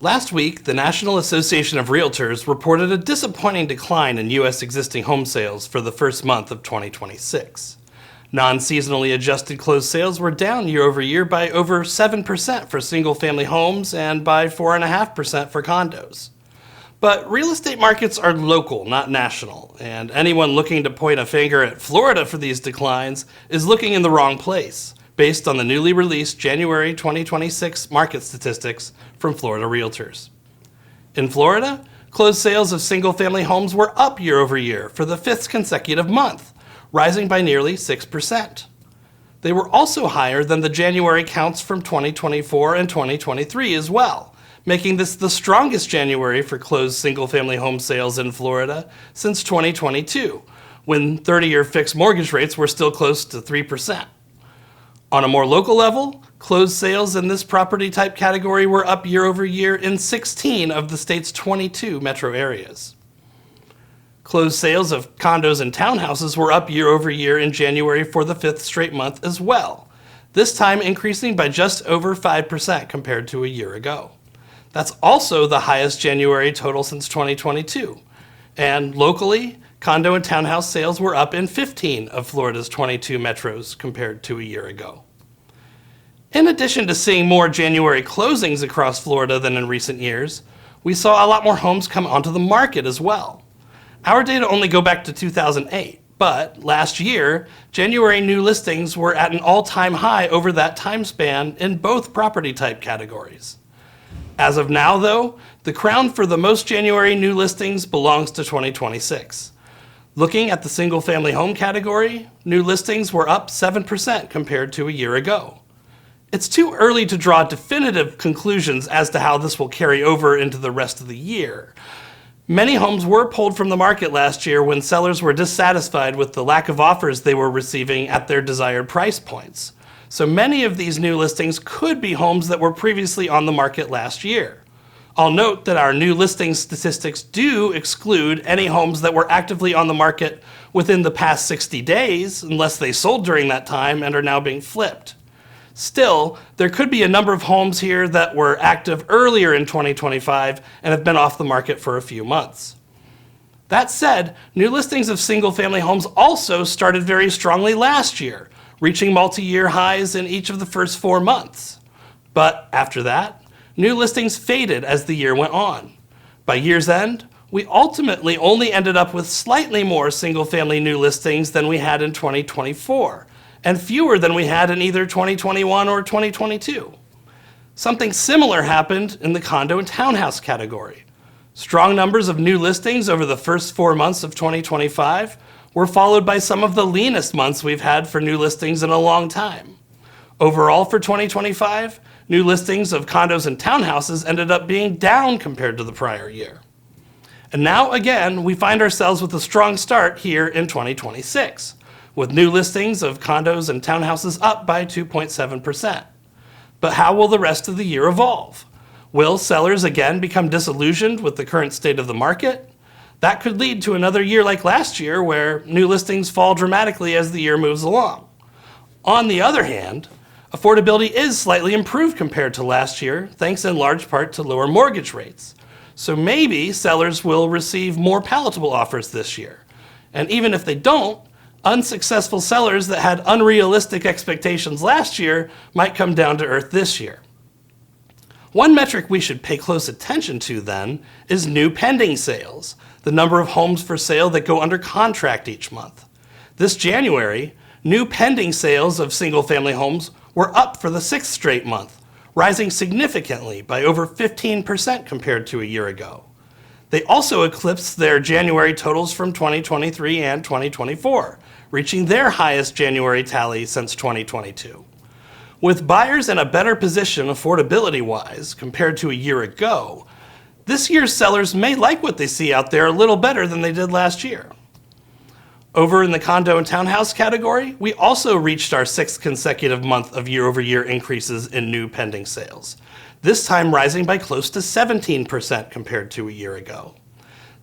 Last week, the National Association of Realtors reported a disappointing decline in U.S. existing home sales for the first month of 2026. Non-seasonally adjusted closed sales were down year over year by over 7% for single-family homes and by 4.5% for condos. But real estate markets are local, not national, and anyone looking to point a finger at Florida for these declines is looking in the wrong place, based on the newly released January 2026 market statistics from Florida Realtors. In Florida, closed sales of single-family homes were up year over year for the fifth consecutive month, rising by nearly 6%. They were also higher than the January counts from 2024 and 2023 as well, making this the strongest January for closed single-family home sales in Florida since 2022, when 30-year fixed mortgage rates were still close to 3%. On a more local level, closed sales in this property type category were up year over year in 16 of the state's 22 metro areas. Closed sales of condos and townhouses were up year over year in January for the fifth straight month as well, this time increasing by just over 5% compared to a year ago. That's also the highest January total since 2022. And locally, condo and townhouse sales were up in 15 of Florida's 22 metros compared to a year ago. In addition to seeing more January closings across Florida than in recent years, we saw a lot more homes come onto the market as well. Our data only go back to 2008, but last year, January new listings were at an all-time high over that time span in both property type categories. As of now, though, the crown for the most January new listings belongs to 2026. Looking at the single-family home category, new listings were up 7% compared to a year ago. It's too early to draw definitive conclusions as to how this will carry over into the rest of the year. Many homes were pulled from the market last year when sellers were dissatisfied with the lack of offers they were receiving at their desired price points. So many of these new listings could be homes that were previously on the market last year. I'll note that our new listing statistics do exclude any homes that were actively on the market within the past 60 days, unless they sold during that time and are now being flipped. Still, there could be a number of homes here that were active earlier in 2025 and have been off the market for a few months. That said, new listings of single-family homes also started very strongly last year, reaching multi-year highs in each of the first 4 months. But after that, new listings faded as the year went on. By year's end, we ultimately only ended up with slightly more single-family new listings than we had in 2024, and fewer than we had in either 2021 or 2022. Something similar happened in the condo and townhouse category. Strong numbers of new listings over the first 4 months of 2025 were followed by some of the leanest months we've had for new listings in a long time. Overall for 2025, new listings of condos and townhouses ended up being down compared to the prior year. And now again, we find ourselves with a strong start here in 2026, with new listings of condos and townhouses up by 2.7%. But how will the rest of the year evolve? Will sellers again become disillusioned with the current state of the market? That could lead to another year like last year where new listings fall dramatically as the year moves along. On the other hand, affordability is slightly improved compared to last year, thanks in large part to lower mortgage rates. So maybe sellers will receive more palatable offers this year. And even if they don't, unsuccessful sellers that had unrealistic expectations last year might come down to earth this year. One metric we should pay close attention to then is new pending sales, the number of homes for sale that go under contract each month. This January, new pending sales of single-family homes were up for the 6th straight month, rising significantly by over 15% compared to a year ago. They also eclipsed their January totals from 2023 and 2024, reaching their highest January tally since 2022. With buyers in a better position affordability-wise compared to a year ago, this year's sellers may like what they see out there a little better than they did last year. Over in the condo and townhouse category, we also reached our 6th consecutive month of year-over-year increases in new pending sales, this time rising by close to 17% compared to a year ago.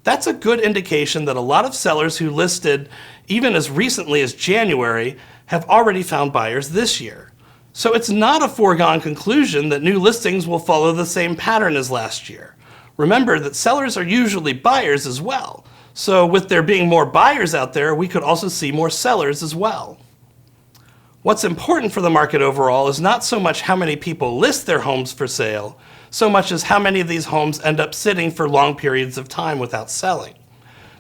That's a good indication that a lot of sellers who listed even as recently as January have already found buyers this year. So it's not a foregone conclusion that new listings will follow the same pattern as last year. Remember that sellers are usually buyers as well. So with there being more buyers out there, we could also see more sellers as well. What's important for the market overall is not so much how many people list their homes for sale, so much as how many of these homes end up sitting for long periods of time without selling.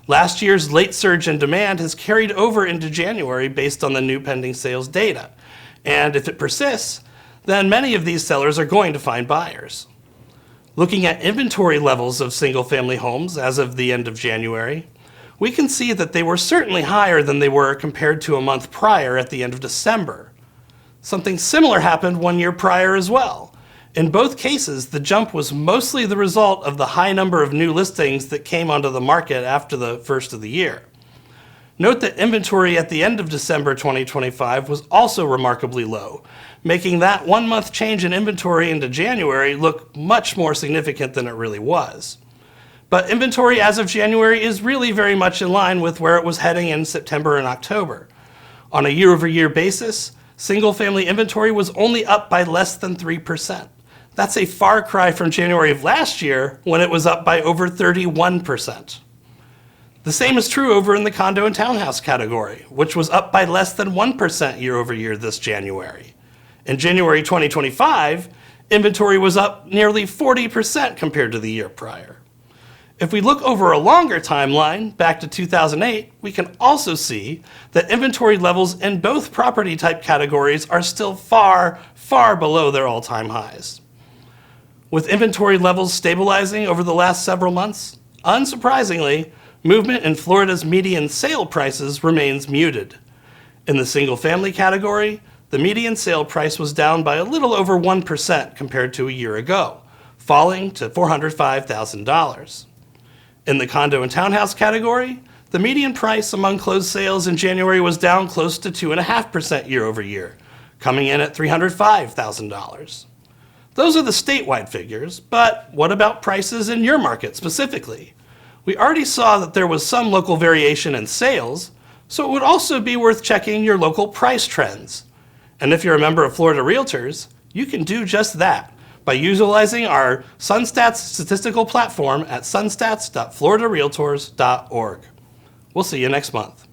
Last year's late surge in demand has carried over into January based on the new pending sales data. And if it persists, then many of these sellers are going to find buyers. Looking at inventory levels of single-family homes as of the end of January, we can see that they were certainly higher than they were compared to a month prior at the end of December. Something similar happened 1 year prior as well. In both cases, the jump was mostly the result of the high number of new listings that came onto the market after the first of the year. Note that inventory at the end of December 2025 was also remarkably low, making that 1 month change in inventory into January look much more significant than it really was. But inventory as of January is really very much in line with where it was heading in September and October. On a year-over-year basis, single-family inventory was only up by less than 3%. That's a far cry from January of last year when it was up by over 31%. The same is true over in the condo and townhouse category, which was up by less than 1% year over year this January. In January 2025, inventory was up nearly 40% compared to the year prior. If we look over a longer timeline, back to 2008, we can also see that inventory levels in both property type categories are still far, far below their all-time highs. With inventory levels stabilizing over the last several months, unsurprisingly, movement in Florida's median sale prices remains muted. In the single-family category, the median sale price was down by a little over 1% compared to a year ago, falling to $405,000. In the condo and townhouse category, the median price among closed sales in January was down close to 2.5% year over year, coming in at $305,000. Those are the statewide figures, but what about prices in your market specifically? We already saw that there was some local variation in sales, so it would also be worth checking your local price trends. And if you're a member of Florida Realtors, you can do just that by utilizing our SunStats statistical platform at sunstats.floridarealtors.org. We'll see you next month.